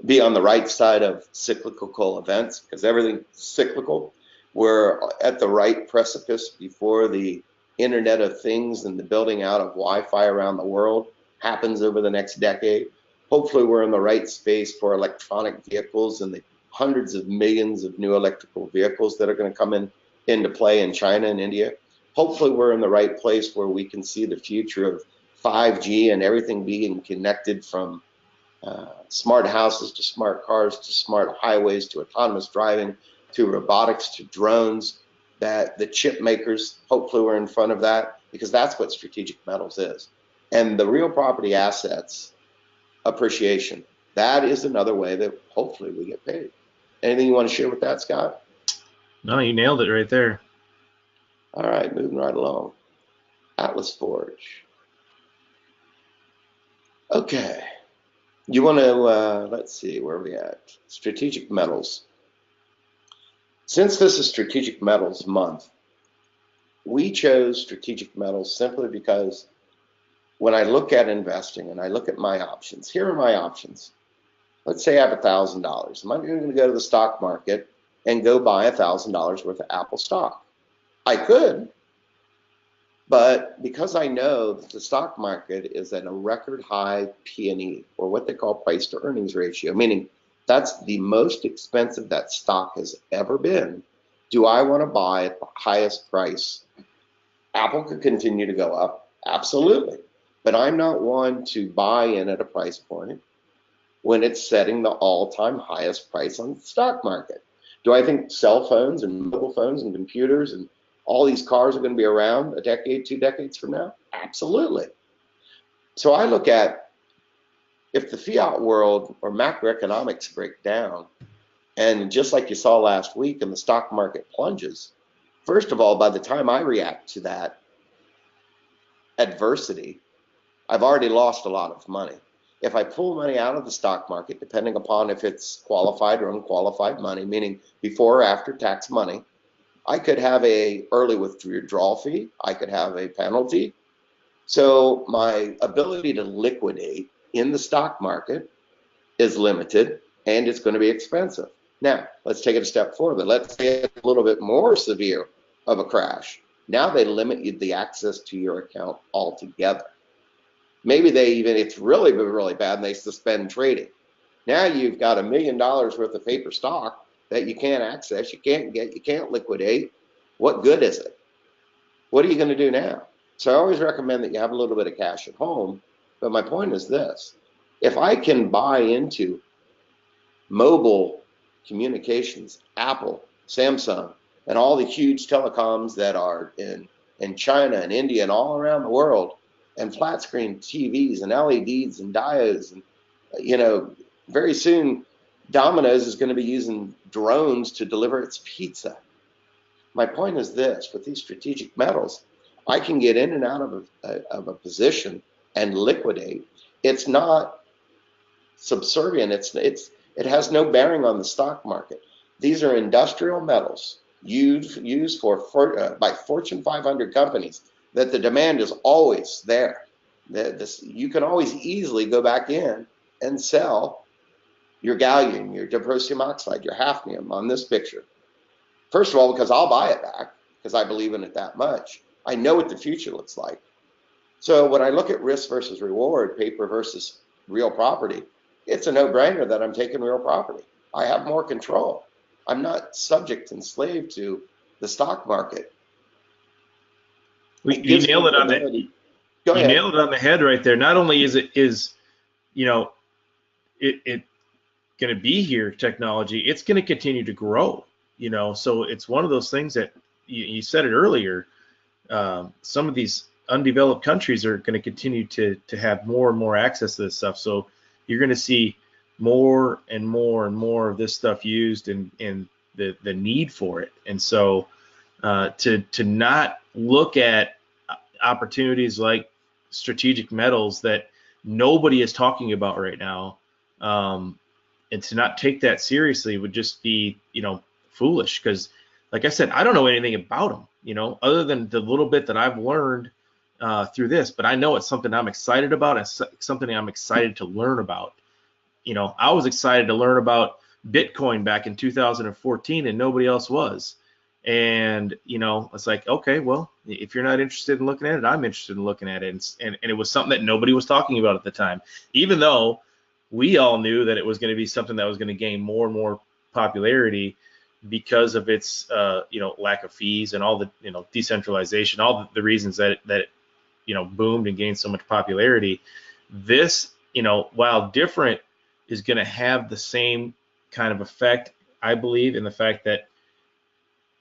be on the right side of cyclical events, because everything's cyclical. We're at the right precipice before the Internet of Things and the building out of Wi-Fi around the world happens over the next decade. Hopefully we're in the right space for electronic vehicles and the hundreds of millions of new electrical vehicles that are going to come into play in China and India. Hopefully we're in the right place where we can see the future of 5G and everything being connected, from smart houses to smart cars to smart highways to autonomous driving to robotics to drones, that the chip makers, hopefully we're in front of that, because that's what strategic metals is. And the real property assets appreciation, that is another way that hopefully we get paid. Anything you want to share with that, Scott? No, you nailed it right there. All right, moving right along. Atlas Forge. Okay. You want to, let's see, where are we at? Strategic metals. Since this is Strategic Metals Month, we chose strategic metals simply because when I look at investing and I look at my options, here are my options. Let's say I have $1,000. Am I going to go to the stock market and go buy $1,000 worth of Apple stock? I could, but because I know that the stock market is at a record high P/E, or what they call price to earnings ratio, meaning that's the most expensive that stock has ever been. Do I want to buy at the highest price? Apple could continue to go up, absolutely. But I'm not one to buy in at a price point when it's setting the all-time highest price on the stock market. Do I think cell phones and mobile phones and computers and all these cars are going to be around a decade, 2 decades from now? Absolutely. So I look at, if the fiat world or macroeconomics break down, and just like you saw last week and the stock market plunges, first of all, by the time I react to that adversity, I've already lost a lot of money. If I pull money out of the stock market, depending upon if it's qualified or unqualified money, meaning before or after tax money, I could have a early withdrawal fee. I could have a penalty. So my ability to liquidate in the stock market is limited, and it's going to be expensive. Now, let's take it a step further. Let's say it's a little bit more severe of a crash. Now they limit you the access to your account altogether. Maybe they even, it's really, really bad, and they suspend trading. Now you've got $1 million worth of paper stock that you can't access, you can't get, you can't liquidate. What good is it? What are you going to do now? So I always recommend that you have a little bit of cash at home. But my point is this: if I can buy into mobile communications, Apple, Samsung, and all the huge telecoms that are in China and India and all around the world, and flat screen TVs and LEDs and diodes, and very soon Domino's is going to be using drones to deliver its pizza. My point is this: with these strategic metals, I can get in and out of a position and liquidate. It's not subservient. It has no bearing on the stock market. These are industrial metals used by Fortune 500 companies that the demand is always there. You can always easily go back in and sell your gallium, your dysprosium oxide, your hafnium on this picture. First of all, because I'll buy it back because I believe in it that much. I know what the future looks like. So when I look at risk versus reward, paper versus real property, it's a no-brainer that I'm taking real property. I have more control. I'm not subject and slave to the stock market. You nailed it on the. Go ahead. Nailed it on the head right there. Not only is it going to be here, technology, it's going to continue to grow. So it's one of those things that you said it earlier. Some of these undeveloped countries are going to continue to have more and more access to this stuff. So you're going to see more and more and more of this stuff used and the need for it. And so to not look at opportunities like strategic metals that nobody is talking about right now, and to not take that seriously would just be, foolish. Because like I said, I don't know anything about them, other than the little bit that I've learned through this, but I know it's something I'm excited about. It's something I'm excited to learn about. I was excited to learn about Bitcoin back in 2014 and nobody else was. And, it's like, okay, well, if you're not interested in looking at it, I'm interested in looking at it. And it was something that nobody was talking about at the time, even though we all knew that it was going to be something that was going to gain more and more popularity because of its, lack of fees and all the, decentralization, all the reasons that it, boomed and gained so much popularity. This, while different, is going to have the same kind of effect, I believe, in the fact that,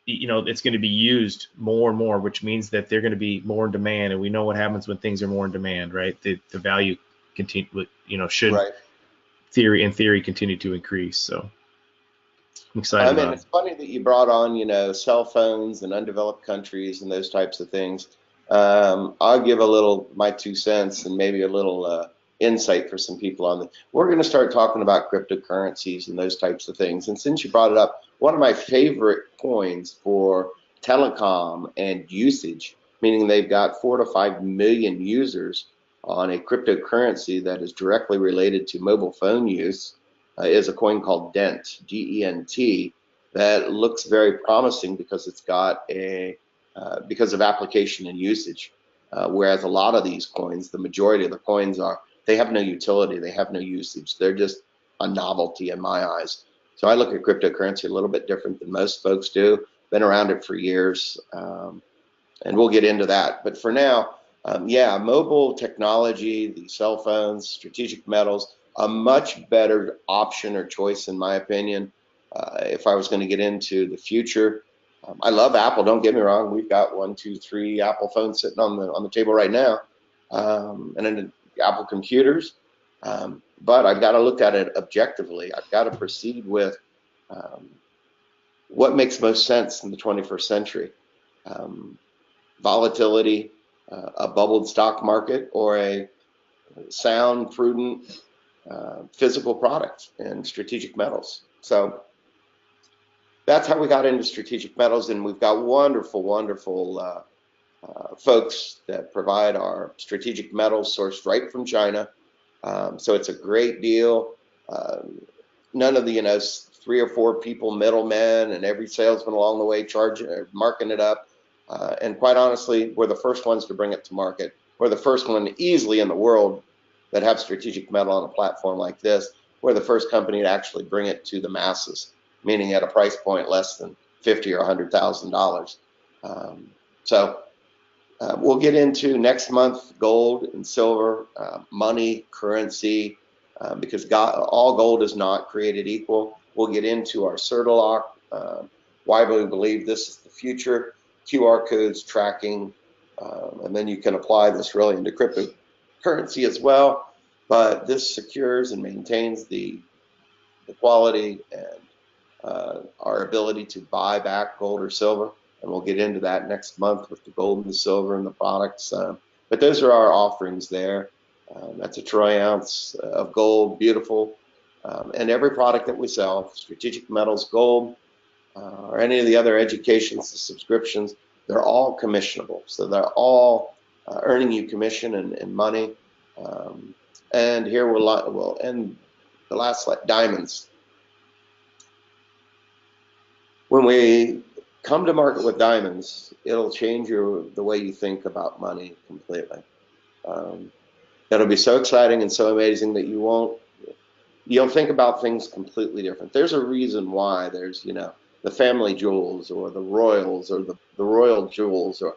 it's going to be used more and more, which means that they're going to be more in demand. And we know what happens when things are more in demand, right? The value continue, should, right, in theory, continue to increase. So I'm excited about it. It's funny that you brought on, cell phones and undeveloped countries and those types of things. I'll give a little, my 2 cents and maybe a little insight for some people on it. We're going to start talking about cryptocurrencies and those types of things. And since you brought it up, one of my favorite coins for telecom and usage, meaning they've got 4 to 5 million users on a cryptocurrency that is directly related to mobile phone use, is a coin called DENT, G-E-N-T, that looks very promising because it's got because of application and usage. Whereas a lot of these coins, the majority of the coins they have no utility, they have no usage. They're just a novelty in my eyes. So I look at cryptocurrency a little bit different than most folks do. Been around it for years, and we'll get into that. But for now, mobile technology, the cell phones, strategic metals, a much better option or choice in my opinion. If I was going to get into the future, I love Apple. Don't get me wrong. We've got 1, 2, 3 Apple phones sitting on the table right now, and then Apple computers. But I've got to look at it objectively. I've got to proceed with what makes most sense in the 21st century. Volatility, a bubbled stock market, or a sound, prudent, physical product in strategic metals. So that's how we got into strategic metals, and we've got wonderful, wonderful folks that provide our strategic metals sourced right from China. So it's a great deal. None of the 3 or 4 people, middlemen, and every salesman along the way charging or marking it up. And quite honestly, we're the first ones to bring it to market. We're the first one easily in the world that have strategic metal on a platform like this. We're the first company to actually bring it to the masses, meaning at a price point less than $50,000 or $100,000. So we'll get into next month gold and silver, money, currency, because all gold is not created equal. We'll get into our Certilock, why we believe this is the future, QR codes, tracking, and then you can apply this really into cryptocurrency as well. But this secures and maintains the quality and our ability to buy back gold or silver. And we'll get into that next month with the gold and the silver and the products. But those are our offerings there. That's a troy ounce of gold, beautiful. And every product that we sell, strategic metals, gold, or any of the other educations, the subscriptions, they're all commissionable. So they're all earning you commission and money. And here we'll end the last slide, diamonds. When we come to market with diamonds, it'll change the way you think about money completely. It'll be so exciting and so amazing that you'll think about things completely different. There's a reason why there's, the family jewels or the royals or the royal jewels or,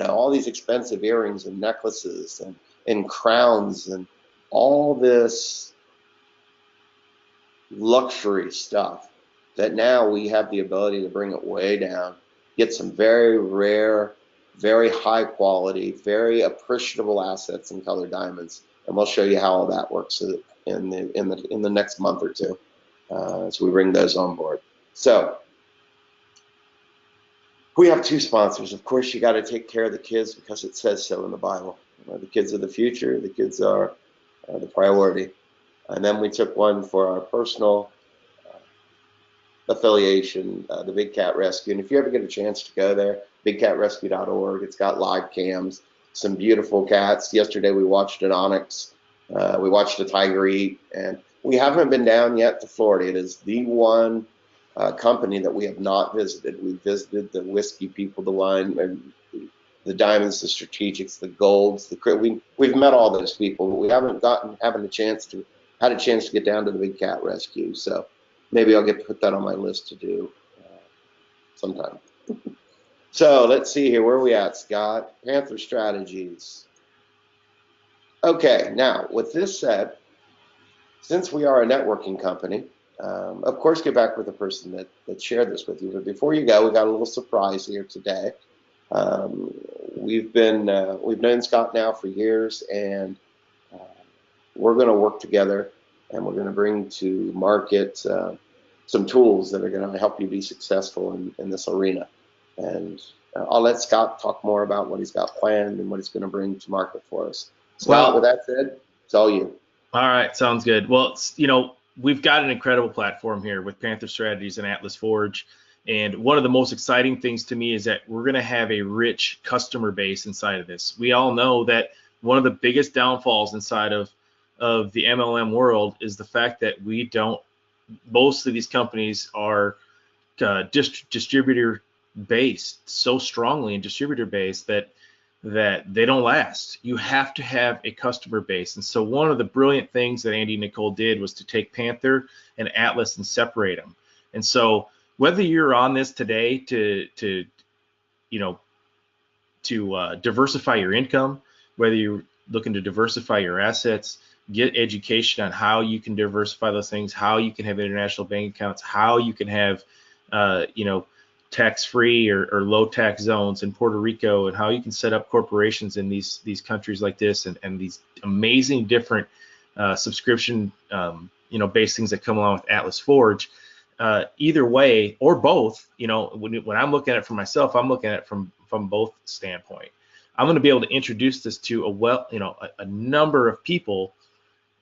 all these expensive earrings and necklaces and crowns and all this luxury stuff that now we have the ability to bring it way down, get some very rare, very high quality, very appreciable assets in colored diamonds, and we'll show you how all that works in the next month or two as we bring those on board. So we have 2 sponsors. Of course, you got to take care of the kids because it says so in the Bible. The kids are the future. The kids are the priority. And then we took one for our personal affiliation, the Big Cat Rescue. And if you ever get a chance to go there, bigcatrescue.org, it's got live cams, some beautiful cats. Yesterday we watched an onyx, we watched a tiger eat, and we haven't been down yet to Florida. It is the one company that we have not visited. We visited the whiskey people, the wine, and the diamonds, the strategics, the golds, we've met all those people, but we haven't had a chance to get down to the Big Cat Rescue. So maybe I'll put that on my list to do sometime. So let's see here. Where are we at, Scott? Panther Strategies. Okay, now with this said, since we are a networking company, of course, get back with the person that shared this with you. But before you go, we got a little surprise here today. We've known Scott now for years, and we're going to work together, and we're going to bring to market some tools that are going to help you be successful in this arena. And I'll let Scott talk more about what he's got planned and what he's going to bring to market for us. Scott, with that said, it's all you. All right, sounds good. Well, we've got an incredible platform here with Panther Strategies and Atlas Forge. And one of the most exciting things to me is that we're going to have a rich customer base inside of this. We all know that one of the biggest downfalls inside of the MLM world is the fact that most of these companies are distributor based so strongly and distributor based that they don't last. You have to have a customer base. And so one of the brilliant things that Andy and Nicole did was to take Panther and Atlas and separate them. And so whether you're on this today to diversify your income, whether you're looking to diversify your assets, get education on how you can diversify those things, how you can have international bank accounts, how you can have tax-free or low-tax zones in Puerto Rico, and how you can set up corporations in these countries like this, and these amazing different subscription based things that come along with Atlas Forge. Either way or both, when I'm looking at it for myself, I'm looking at it from both standpoint. I'm going to be able to introduce this to a number of people.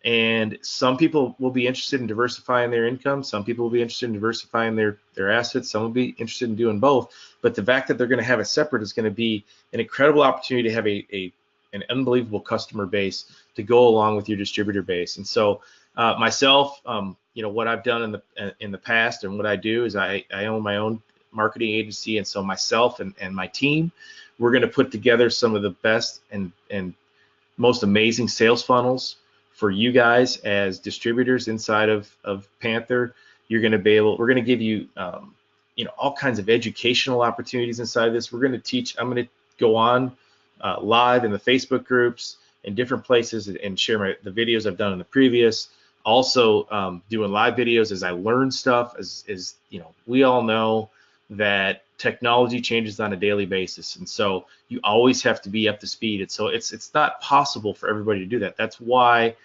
And some people will be interested in diversifying their income. Some people will be interested in diversifying their assets. Some will be interested in doing both. But the fact that they're going to have it separate is going to be an incredible opportunity to have an unbelievable customer base to go along with your distributor base. And so myself, what I've done in the past and what I do is I own my own marketing agency. And so myself and my team, we're going to put together some of the best and most amazing sales funnels for you guys as distributors inside of Panther. We're going to give you, all kinds of educational opportunities inside of this. I'm going to go on live in the Facebook groups and different places and share the videos I've done in the previous. Also doing live videos as I learn stuff. As we all know that technology changes on a daily basis, and so you always have to be up to speed. And so it's not possible for everybody to do that. That's why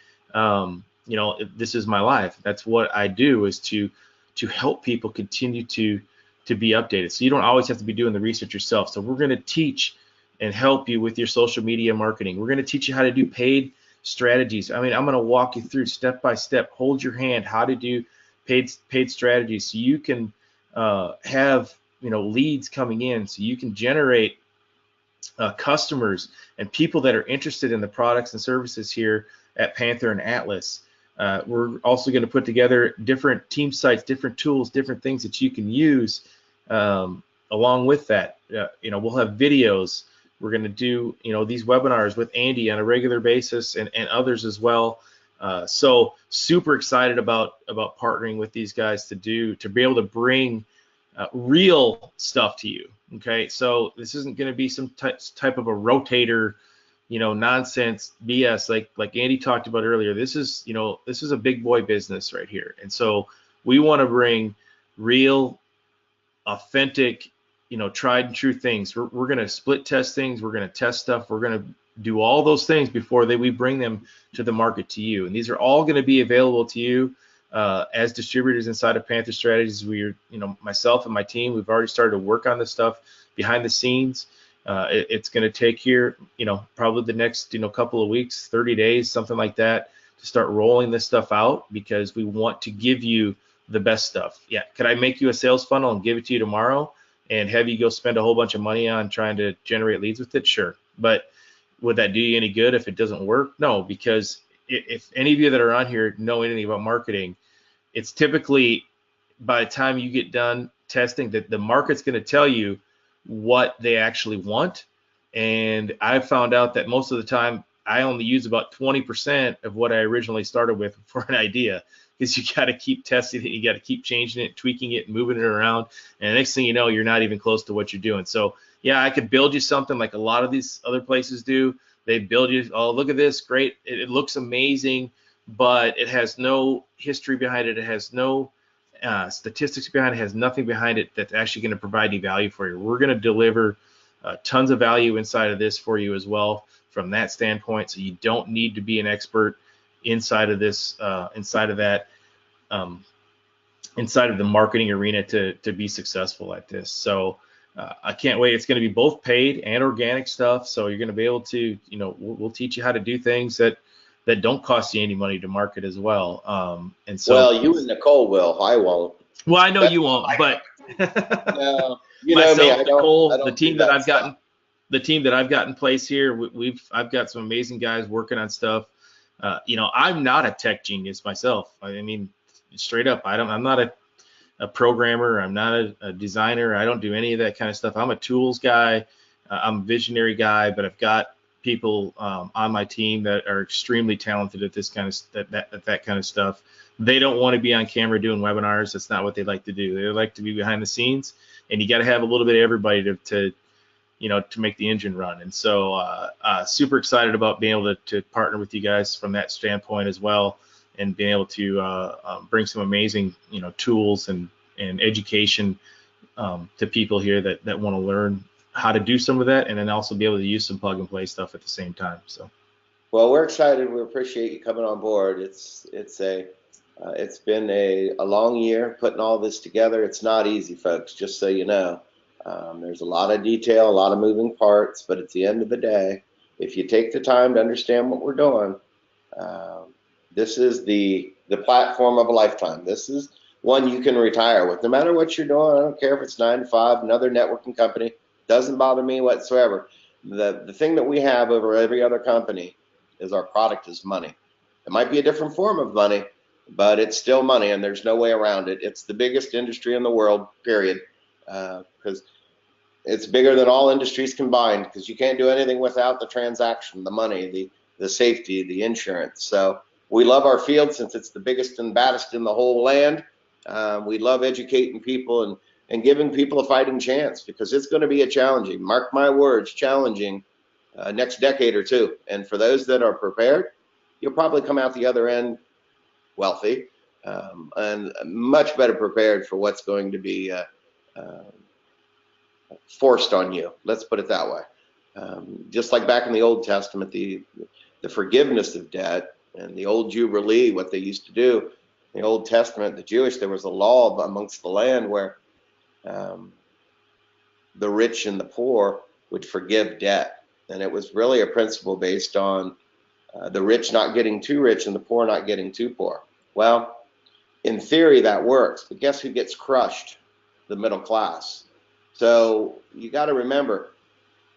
this is my life. That's what I do, is to help people continue to be updated. So you don't always have to be doing the research yourself. So we're going to teach and help you with your social media marketing. We're going to teach you how to do paid strategies. I mean, I'm going to walk you through step by step, hold your hand, how to do paid strategies, so you can have leads coming in, so you can generate customers and people that are interested in the products and services here at Panther and Atlas. We're also going to put together different team sites, different tools, different things that you can use along with that. We'll have videos. We're going to do these webinars with Andy on a regular basis and others as well. So super excited about partnering with these guys to be able to bring real stuff to you. Okay, so this isn't going to be some type of a rotator, nonsense BS like Andy talked about earlier. This is a big boy business right here, and so we want to bring real, authentic, tried and true things. We're going to split test things. We're going to test stuff. We're going to do all those things before we bring them to the market to you. And these are all going to be available to you as distributors inside of Panther Strategies. Myself and my team, we've already started to work on this stuff behind the scenes. It's going to take here, probably the next, couple of weeks, 30 days, something like that, to start rolling this stuff out, because we want to give you the best stuff. Yeah. Could I make you a sales funnel and give it to you tomorrow and have you go spend a whole bunch of money on trying to generate leads with it? Sure. But would that do you any good if it doesn't work? No, because if any of you that are on here know anything about marketing, it's typically by the time you get done testing that the market's going to tell you what they actually want. And I've found out that most of the time I only use about 20% of what I originally started with for an idea, because you got to keep testing it, you got to keep changing it, tweaking it, moving it around, and the next thing you know, you're not even close to what you're doing. So yeah, I could build you something like a lot of these other places do. They build you, oh, look at this, great, it looks amazing, but it has no history behind it. It has no statistics behind it. Has nothing behind it that's actually going to provide you value for you. We're going to deliver tons of value inside of this for you as well from that standpoint. So you don't need to be an expert inside of this, inside of the marketing arena to be successful at this. So I can't wait. It's going to be both paid and organic stuff. So you're going to be able to, we'll teach you how to do things that don't cost you any money to market as well. And so, well, you and Nicole will. I won't. Well, I know you won't, but no, you know myself, me. I Nicole, don't the team do that that I've stuff. gotten, the team that I've got in place here, I've got some amazing guys working on stuff. I'm not a tech genius myself. I mean, straight up, I'm not a programmer. I'm not a designer. I don't do any of that kind of stuff. I'm a tools guy. I'm a visionary guy, but I've got people on my team that are extremely talented at this kind of that kind of stuff. They don't want to be on camera doing webinars. That's not what they like to do. They like to be behind the scenes, and you got to have a little bit of everybody to make the engine run. And so super excited about being able to partner with you guys from that standpoint as well, and being able to bring some amazing tools and education to people here that want to learn how to do some of that, and then also be able to use some plug and play stuff at the same time. So, well, we're excited. We appreciate you coming on board. It's been a long year putting all this together. It's not easy, folks, just so you know. There's a lot of detail, a lot of moving parts, but at the end of the day, if you take the time to understand what we're doing, this is the platform of a lifetime. This is one you can retire with, no matter what you're doing. I don't care if it's 9 to 5, another networking company. Doesn't bother me whatsoever. The thing that we have over every other company is our product is money. It might be a different form of money, but it's still money, and there's no way around it. It's the biggest industry in the world, period, because it's bigger than all industries combined, because you can't do anything without the transaction, the money, the safety, the insurance. So we love our field since it's the biggest and baddest in the whole land. We love educating people and giving people a fighting chance, because it's going to be a challenging, mark my words, challenging next decade or two. And for those that are prepared, you'll probably come out the other end wealthy, and much better prepared for what's going to be forced on you. Let's put it that way. Just like back in the Old Testament, the forgiveness of debt and the old Jubilee, what they used to do in the Old Testament, the Jewish, there was a law amongst the land where the rich and the poor would forgive debt. And it was really a principle based on the rich not getting too rich and the poor not getting too poor. Well, in theory, that works, but guess who gets crushed? The middle class. So you got to remember,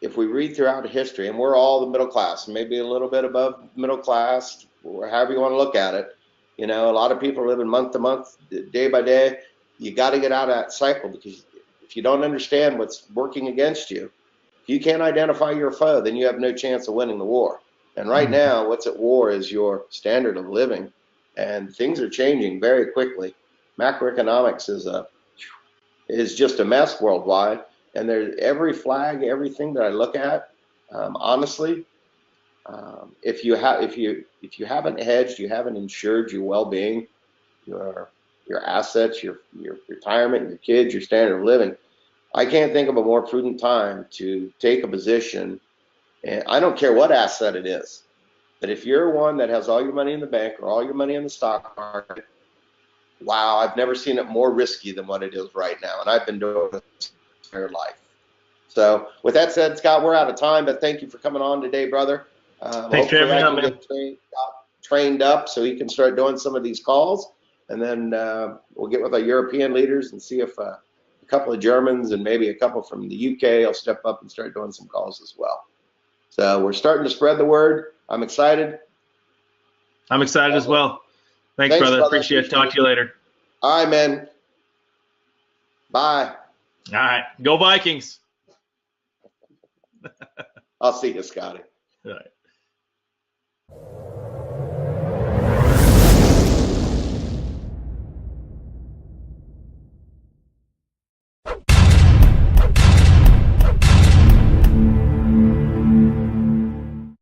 if we read throughout history, and we're all the middle class, maybe a little bit above middle class, or however you want to look at it, a lot of people are living month to month, day by day. You got to get out of that cycle, because if you don't understand what's working against you, if you can't identify your foe, then you have no chance of winning the war. And right now, what's at war is your standard of living, and things are changing very quickly. Macroeconomics is just a mess worldwide, and there's every flag, everything that I look at, honestly, if you haven't hedged, you haven't insured your well-being, your assets, your retirement, your kids, your standard of living, I can't think of a more prudent time to take a position. And I don't care what asset it is, but if you're one that has all your money in the bank or all your money in the stock market, wow, I've never seen it more risky than what it is right now. And I've been doing this entire life. So with that said, Scott, we're out of time, but thank you for coming on today, brother. Thanks for having me on, man. Get trained up so he can start doing some of these calls. And then we'll get with our European leaders and see if a couple of Germans and maybe a couple from the UK will step up and start doing some calls as well. So we're starting to spread the word. I'm excited. I'm excited as well. Thanks, brother. Appreciate it. Talk to you later. All right, man. Bye. All right. Go Vikings. I'll see you, Scotty. All right.